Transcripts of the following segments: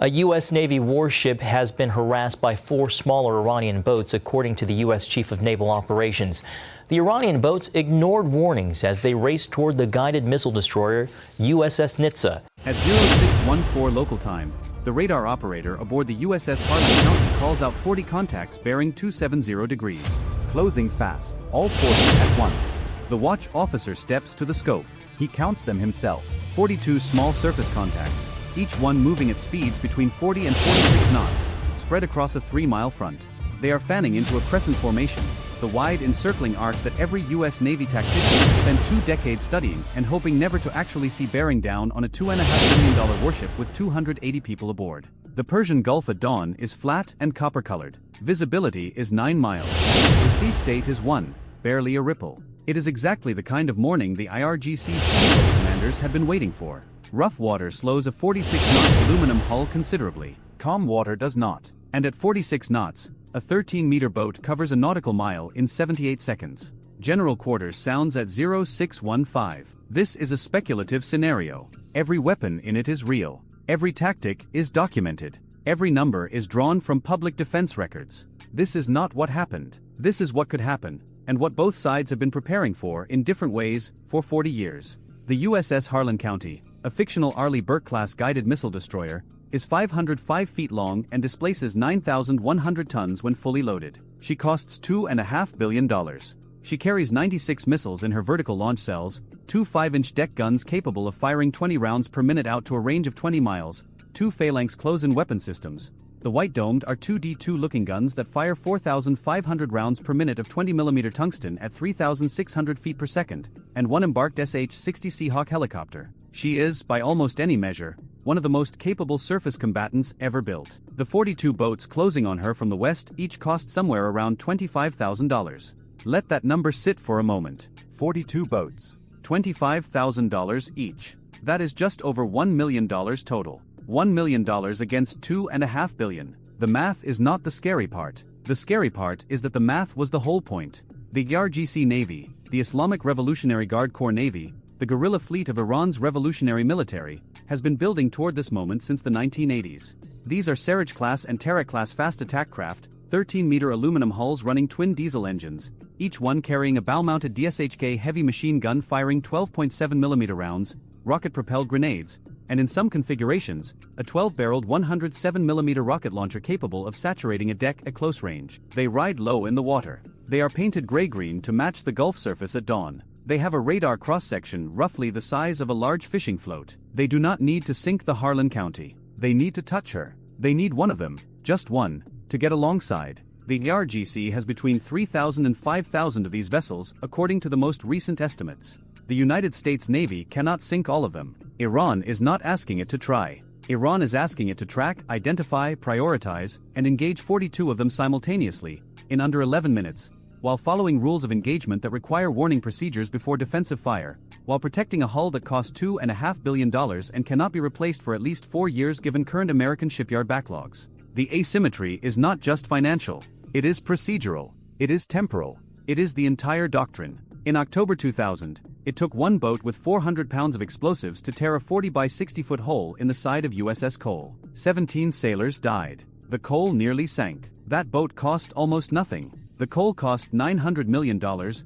A U.S. Navy warship has been harassed by 4 smaller Iranian boats, according to the U.S. Chief of Naval Operations. The Iranian boats ignored warnings as they raced toward the guided missile destroyer USS Nitsa. At 0614 local time, the radar operator aboard the USS Arleigh calls out 40 contacts bearing 270 degrees. Closing fast, all 40 at once. The watch officer steps to the scope. He counts them himself. 42 small surface contacts, each one moving at speeds between 40 and 46 knots, spread across a 3-mile front. They are fanning into a crescent formation, the wide encircling arc that every U.S. Navy tactician has spent 2 decades studying and hoping never to actually see bearing down on a $2.5 billion warship with 280 people aboard. The Persian Gulf at dawn is flat and copper-colored. Visibility is 9 miles. The sea state is 1, barely a ripple. It is exactly the kind of morning the IRGC Speedboat commanders had been waiting for. Rough water slows a 46-knot aluminum hull considerably. Calm water does not. And at 46 knots, a 13-meter boat covers a nautical mile in 78 seconds. General quarters sounds at 0615. This is a speculative scenario. Every weapon in it is real. Every tactic is documented. Every number is drawn from public defense records. This is not what happened. This is what could happen, and what both sides have been preparing for in different ways for 40 years. The USS Harlan County, a fictional Arleigh Burke-class guided missile destroyer, is 505 feet long and displaces 9,100 tons when fully loaded. She costs $2.5 billion. She carries 96 missiles in her vertical launch cells, 2 5-inch deck guns capable of firing 20 rounds per minute out to a range of 20 miles, 2 Phalanx close-in weapon systems. The white-domed are 2 D2-looking guns that fire 4,500 rounds per minute of 20mm tungsten at 3,600 feet per second, and 1 embarked SH-60 Seahawk helicopter. She is, by almost any measure, one of the most capable surface combatants ever built. The 42 boats closing on her from the west each cost somewhere around $25,000. Let that number sit for a moment. 42 boats. $25,000 each. That is just over $1 million total. $1 million against $2.5 billion. The math is not the scary part. The scary part is that the math was the whole point. The IRGC Navy, the Islamic Revolutionary Guard Corps Navy, the guerrilla fleet of Iran's revolutionary military, has been building toward this moment since the 1980s. These are Seraj-class and Tarak-class fast attack craft, 13-meter aluminum hulls running twin diesel engines, each one carrying a bow-mounted DSHK heavy machine gun firing 12.7mm rounds, rocket-propelled grenades, and in some configurations, a 12-barreled 107mm rocket launcher capable of saturating a deck at close range. They ride low in the water. They are painted gray-green to match the Gulf surface at dawn. They have a radar cross-section roughly the size of a large fishing float. They do not need to sink the Harlan County. They need to touch her. They need one of them, just one, to get alongside. The IRGC has between 3,000 and 5,000 of these vessels, according to the most recent estimates. The United States Navy cannot sink all of them. Iran is not asking it to try. Iran is asking it to track, identify, prioritize, and engage 42 of them simultaneously, in under 11 minutes, while following rules of engagement that require warning procedures before defensive fire, while protecting a hull that costs $2.5 billion and cannot be replaced for at least 4 years given current American shipyard backlogs. The asymmetry is not just financial. It is procedural. It is temporal. It is the entire doctrine. In October 2000, it took one boat with 400 pounds of explosives to tear a 40 by 60-foot hole in the side of USS Cole. 17 sailors died. The Cole nearly sank. That boat cost almost nothing. The Cole cost $900 million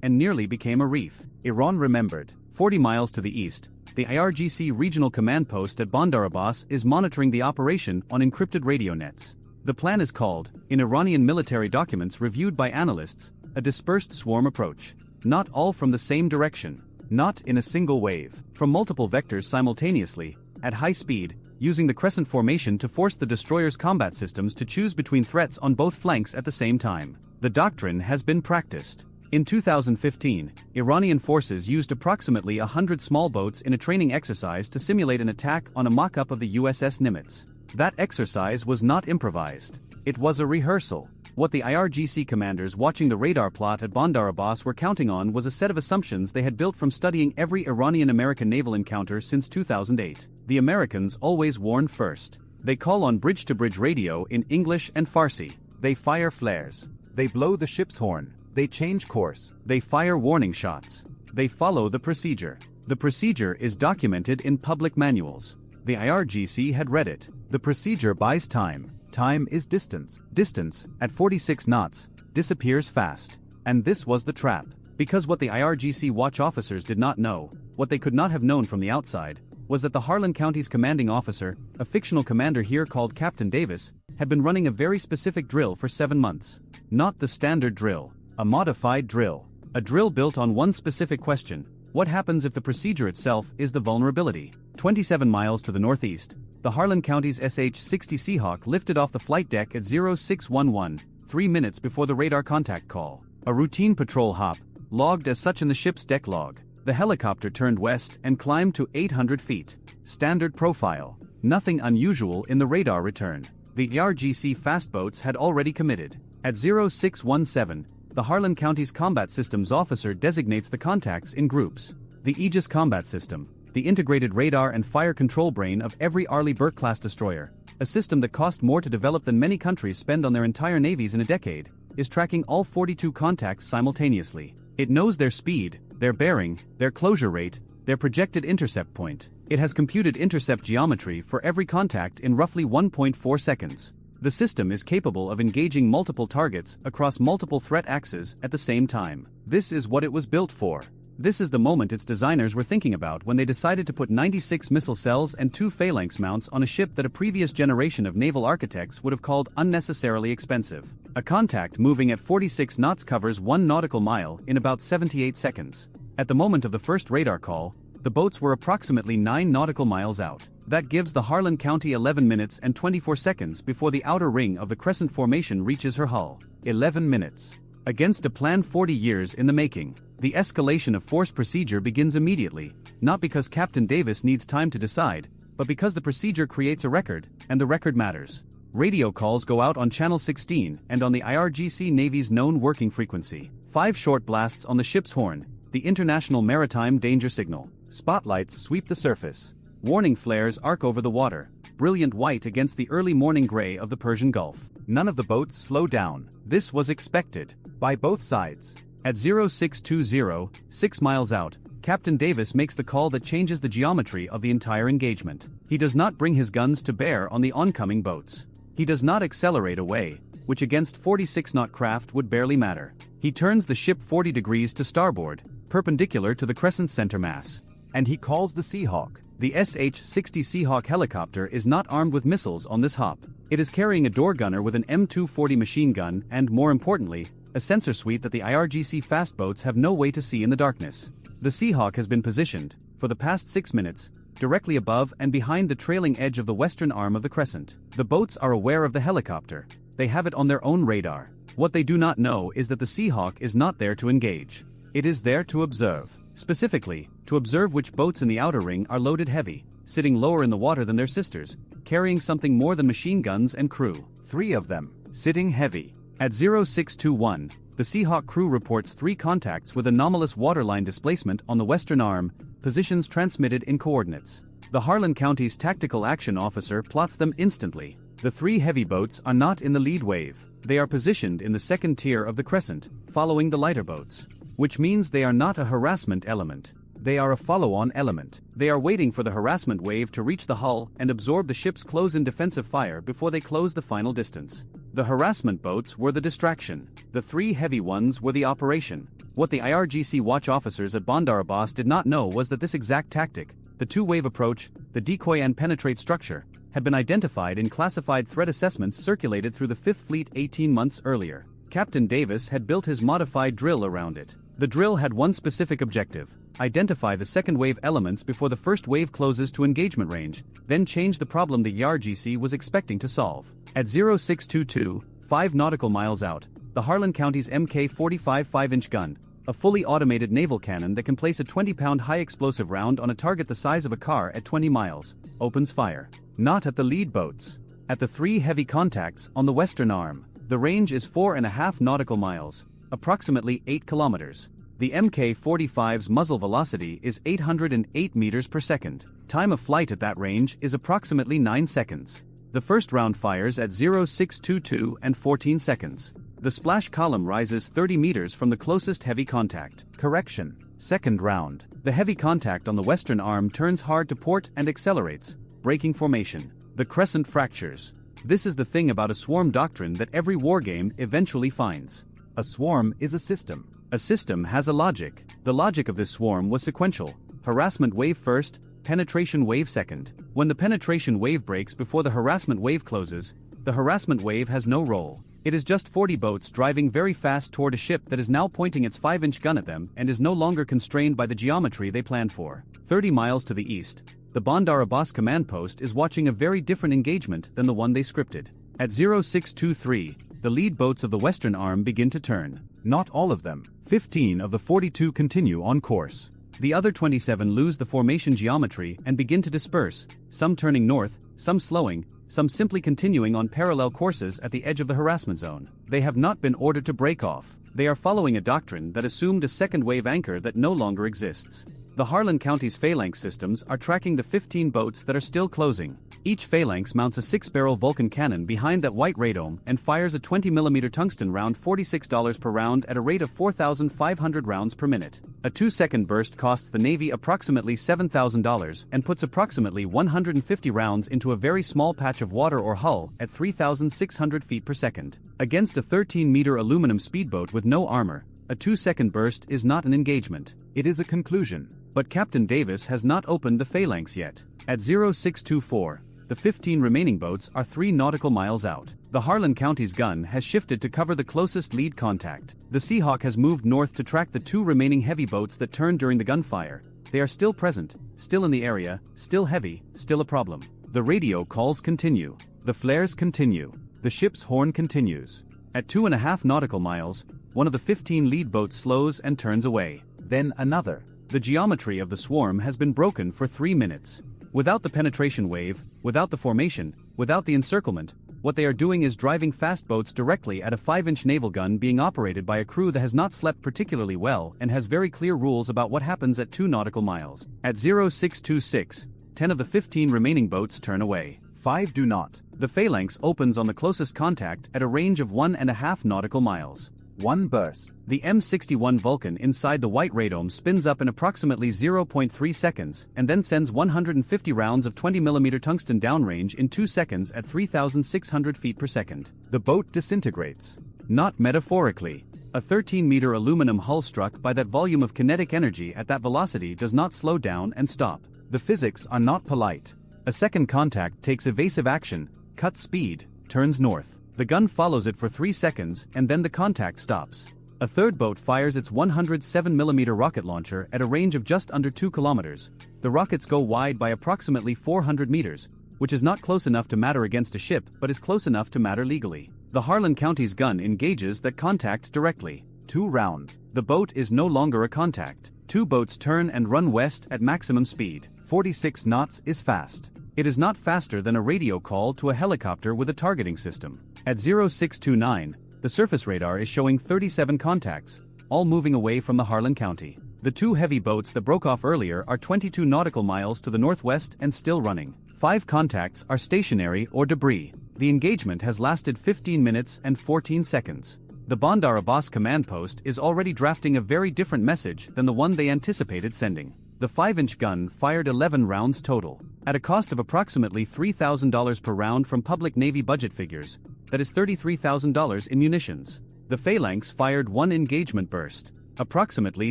and nearly became a reef. Iran remembered. 40 miles to the east, the IRGC Regional Command Post at Bandar Abbas is monitoring the operation on encrypted radio nets. The plan is called, in Iranian military documents reviewed by analysts, a dispersed swarm approach. Not all from the same direction. Not in a single wave. From multiple vectors simultaneously, at high speed, using the crescent formation to force the destroyer's combat systems to choose between threats on both flanks at the same time. The doctrine has been practiced. In 2015, Iranian forces used approximately 100 small boats in a training exercise to simulate an attack on a mock-up of the USS Nimitz. That exercise was not improvised. It was a rehearsal. What the IRGC commanders watching the radar plot at Bandar Abbas were counting on was a set of assumptions they had built from studying every Iranian-American naval encounter since 2008. The Americans always warn first. They call on bridge-to-bridge radio in English and Farsi. They fire flares. They blow the ship's horn. They change course. They fire warning shots. They follow the procedure. The procedure is documented in public manuals. The The IRGC had read it. The procedure buys time. Time is distance. Distance, at 46 knots, disappears fast. And this was the trap. Because what the IRGC watch officers did not know, what they could not have known from the outside, was that the Harlan County's commanding officer, a fictional commander here called Captain Davis, had been running a very specific drill for 7 months. Not the standard drill, a modified drill. A drill built on one specific question: what happens if the procedure itself is the vulnerability? 27 miles to the northeast, the Harlan County's SH-60 Seahawk lifted off the flight deck at 0611, 3 minutes before the radar contact call. A routine patrol hop, logged as such in the ship's deck log. The helicopter turned west and climbed to 800 feet. Standard profile. Nothing unusual in the radar return. The IRGC fast boats had already committed. At 0617, the Harlan County's Combat Systems officer designates the contacts in groups. The Aegis Combat System, the integrated radar and fire control brain of every Arleigh Burke-class destroyer, a system that cost more to develop than many countries spend on their entire navies in a decade, is tracking all 42 contacts simultaneously. It knows their speed, their bearing, their closure rate, their projected intercept point. It has computed intercept geometry for every contact in roughly 1.4 seconds. The system is capable of engaging multiple targets across multiple threat axes at the same time. This is what it was built for. This is the moment its designers were thinking about when they decided to put 96 missile cells and 2 Phalanx mounts on a ship that a previous generation of naval architects would have called unnecessarily expensive. A contact moving at 46 knots covers 1 nautical mile in about 78 seconds. At the moment of the first radar call, the boats were approximately 9 nautical miles out. That gives the Harlan County 11 minutes and 24 seconds before the outer ring of the crescent formation reaches her hull. 11 minutes. Against a plan 40 years in the making. The escalation of force procedure begins immediately, not because Captain Davis needs time to decide, but because the procedure creates a record, and the record matters. Radio calls go out on Channel 16 and on the IRGC Navy's known working frequency. 5 short blasts on the ship's horn, the International Maritime Danger Signal. Spotlights sweep the surface. Warning flares arc over the water, brilliant white against the early morning gray of the Persian Gulf. None of the boats slow down. This was expected. By both sides. At 0620, 6 miles out, Captain Davis makes the call that changes the geometry of the entire engagement. He does not bring his guns to bear on the oncoming boats. He does not accelerate away, which against 46-knot craft would barely matter. He turns the ship 40 degrees to starboard, perpendicular to the crescent center mass. And he calls the Seahawk. The SH-60 Seahawk helicopter is not armed with missiles on this hop. It is carrying a door gunner with an M240 machine gun and, more importantly, a sensor suite that the IRGC fast boats have no way to see in the darkness. The Seahawk has been positioned, for the past 6 minutes, directly above and behind the trailing edge of the western arm of the crescent. The boats are aware of the helicopter. They have it on their own radar. What they do not know is that the Seahawk is not there to engage. It is there to observe. Specifically, to observe which boats in the outer ring are loaded heavy, sitting lower in the water than their sisters, carrying something more than machine guns and crew. 3 of them, sitting heavy. At 0621, the Seahawk crew reports 3 contacts with anomalous waterline displacement on the western arm, positions transmitted in coordinates. The Harlan County's tactical action officer plots them instantly. The 3 heavy boats are not in the lead wave. They are positioned in the second tier of the crescent, following the lighter boats. Which means they are not a harassment element. They are a follow-on element. They are waiting for the harassment wave to reach the hull and absorb the ship's close-in defensive fire before they close the final distance. The harassment boats were the distraction. The 3 heavy ones were the operation. What the IRGC watch officers at Bandar Abbas did not know was that this exact tactic, the 2-wave approach, the decoy and penetrate structure, had been identified in classified threat assessments circulated through the 5th Fleet 18 months earlier. Captain Davis had built his modified drill around it. The drill had one specific objective: identify the second wave elements before the first wave closes to engagement range, then change the problem the IRGC was expecting to solve. At 0622, 5 nautical miles out, the Harlan County's Mk-45 5-inch gun, a fully automated naval cannon that can place a 20-pound high-explosive round on a target the size of a car at 20 miles, opens fire. Not at the lead boats. At the 3 heavy contacts on the western arm. The range is 4.5 nautical miles, approximately 8 kilometers. The Mk-45's muzzle velocity is 808 meters per second. Time of flight at that range is approximately 9 seconds. The first round fires at 0622 and 14 seconds. The splash column rises 30 meters from the closest heavy contact. Correction. Second round. The heavy contact on the western arm turns hard to port and accelerates, breaking formation. The crescent fractures. This is the thing about a swarm doctrine that every wargame eventually finds. A swarm is a system. A system has a logic. The logic of this swarm was sequential. Harassment wave first, penetration wave second. When the penetration wave breaks before the harassment wave closes, the harassment wave has no role. It is just 40 boats driving very fast toward a ship that is now pointing its 5-inch gun at them and is no longer constrained by the geometry they planned for. 30 miles to the east, the Bandar Abbas command post is watching a very different engagement than the one they scripted. At 0623, the lead boats of the western arm begin to turn. Not all of them. 15 of the 42 continue on course. The other 27 lose the formation geometry and begin to disperse, some turning north, some slowing, some simply continuing on parallel courses at the edge of the harassment zone. They have not been ordered to break off. They are following a doctrine that assumed a second wave anchor that no longer exists. The Harlan County's Phalanx systems are tracking the 15 boats that are still closing. Each Phalanx mounts a 6-barrel Vulcan cannon behind that white radome and fires a 20mm tungsten round $46 per round at a rate of 4,500 rounds per minute. A 2-second burst costs the Navy approximately $7,000 and puts approximately 150 rounds into a very small patch of water or hull at 3,600 feet per second. Against a 13-meter aluminum speedboat with no armor, a 2-second burst is not an engagement. It is a conclusion. But Captain Davis has not opened the Phalanx yet. At 0624, the 15 remaining boats are 3 nautical miles out. The Harlan County's gun has shifted to cover the closest lead contact. The Seahawk has moved north to track the 2 remaining heavy boats that turned during the gunfire. They are still present, still in the area, still heavy, still a problem. The radio calls continue. The flares continue. The ship's horn continues. At 2.5 nautical miles, one of the 15 lead boats slows and turns away. Then another. The geometry of the swarm has been broken for 3 minutes. Without the penetration wave, without the formation, without the encirclement, what they are doing is driving fast boats directly at a 5-inch naval gun being operated by a crew that has not slept particularly well and has very clear rules about what happens at 2 nautical miles. At 0626, 10 of the 15 remaining boats turn away. 5 do not. The Phalanx opens on the closest contact at a range of 1.5 nautical miles. 1 burst. The M61 Vulcan inside the white radome spins up in approximately 0.3 seconds and then sends 150 rounds of 20mm tungsten downrange in 2 seconds at 3,600 feet per second. The boat disintegrates. Not metaphorically. A 13-meter aluminum hull struck by that volume of kinetic energy at that velocity does not slow down and stop. The physics are not polite. A second contact takes evasive action, cuts speed, turns north. The gun follows it for 3 seconds and then the contact stops. A third boat fires its 107mm rocket launcher at a range of just under 2 kilometers. The rockets go wide by approximately 400 meters, which is not close enough to matter against a ship but is close enough to matter legally. The Harlan County's gun engages that contact directly. 2 rounds. The boat is no longer a contact. 2 boats turn and run west at maximum speed. 46 knots is fast. It is not faster than a radio call to a helicopter with a targeting system. At 0629, the surface radar is showing 37 contacts, all moving away from the Harlan County. The 2 heavy boats that broke off earlier are 22 nautical miles to the northwest and still running. 5 contacts are stationary or debris. The engagement has lasted 15 minutes and 14 seconds. The Bandar Abbas command post is already drafting a very different message than the one they anticipated sending. The 5-inch gun fired 11 rounds total. At a cost of approximately $3,000 per round from public Navy budget figures, that is $33,000 in munitions. The Phalanx fired 1 engagement burst, approximately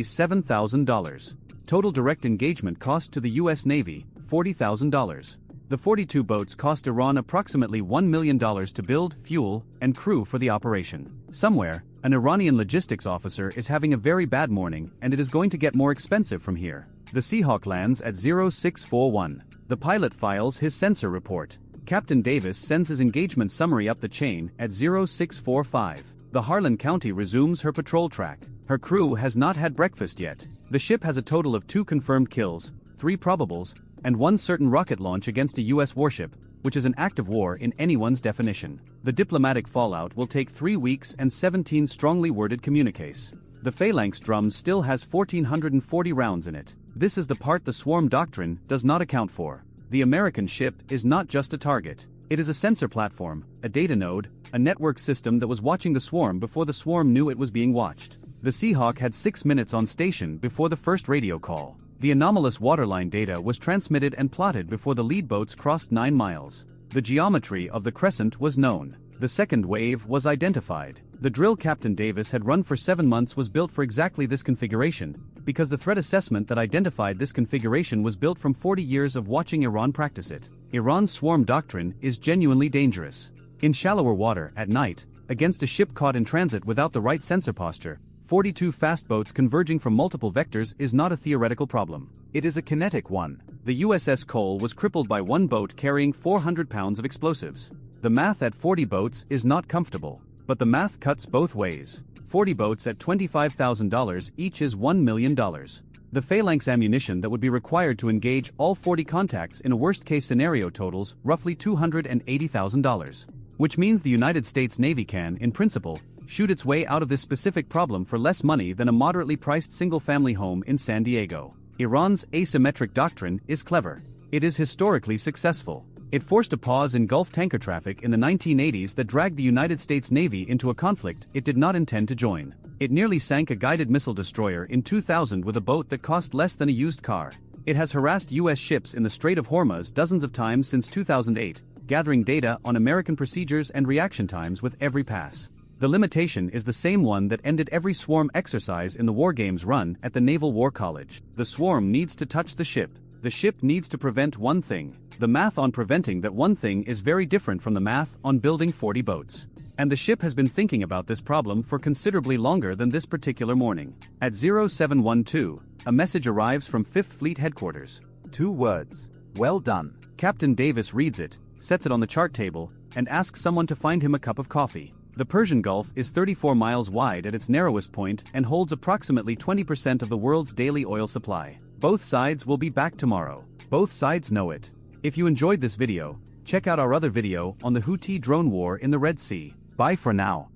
$7,000. Total direct engagement cost to the U.S. Navy, $40,000. The 42 boats cost Iran approximately $1 million to build, fuel, and crew for the operation. Somewhere, an Iranian logistics officer is having a very bad morning and it is going to get more expensive from here. The Seahawk lands at 0641. The pilot files his sensor report. Captain Davis sends his engagement summary up the chain at 0645. The Harlan County resumes her patrol track. Her crew has not had breakfast yet. The ship has a total of 2 confirmed kills, 3 probables, and 1 certain rocket launch against a U.S. warship, which is an act of war in anyone's definition. The diplomatic fallout will take 3 weeks and 17 strongly worded communiques. The Phalanx drum still has 1,440 rounds in it. This is the part the swarm doctrine does not account for. The American ship is not just a target. It is a sensor platform, a data node, a network system that was watching the swarm before the swarm knew it was being watched. The Seahawk had 6 minutes on station before the first radio call. The anomalous waterline data was transmitted and plotted before the lead boats crossed 9 miles. The geometry of the crescent was known. The second wave was identified. The drill Captain Davis had run for 7 months was built for exactly this configuration, because the threat assessment that identified this configuration was built from 40 years of watching Iran practice it. Iran's swarm doctrine is genuinely dangerous. In shallower water, at night, against a ship caught in transit without the right sensor posture, 42 fast boats converging from multiple vectors is not a theoretical problem. It is a kinetic one. The USS Cole was crippled by one boat carrying 400 pounds of explosives. The math at 40 boats is not comfortable, but the math cuts both ways. 40 boats at $25,000 each is $1 million. The Phalanx ammunition that would be required to engage all 40 contacts in a worst-case scenario totals roughly $280,000. Which means the United States Navy can, in principle, shoot its way out of this specific problem for less money than a moderately priced single-family home in San Diego. Iran's asymmetric doctrine is clever. It is historically successful. It forced a pause in Gulf tanker traffic in the 1980s that dragged the United States Navy into a conflict it did not intend to join. It nearly sank a guided missile destroyer in 2000 with a boat that cost less than a used car. It has harassed U.S. ships in the Strait of Hormuz dozens of times since 2008, gathering data on American procedures and reaction times with every pass. The limitation is the same one that ended every swarm exercise in the war games run at the Naval War College. The swarm needs to touch the ship. The ship needs to prevent one thing. The math on preventing that one thing is very different from the math on building 40 boats. And the ship has been thinking about this problem for considerably longer than this particular morning. At 0712, a message arrives from 5th Fleet Headquarters. 2 words. Well done. Captain Davis reads it, sets it on the chart table, and asks someone to find him a cup of coffee. The Persian Gulf is 34 miles wide at its narrowest point and holds approximately 20% of the world's daily oil supply. Both sides will be back tomorrow. Both sides know it. If you enjoyed this video, check out our other video on the Houthi drone war in the Red Sea. Bye for now.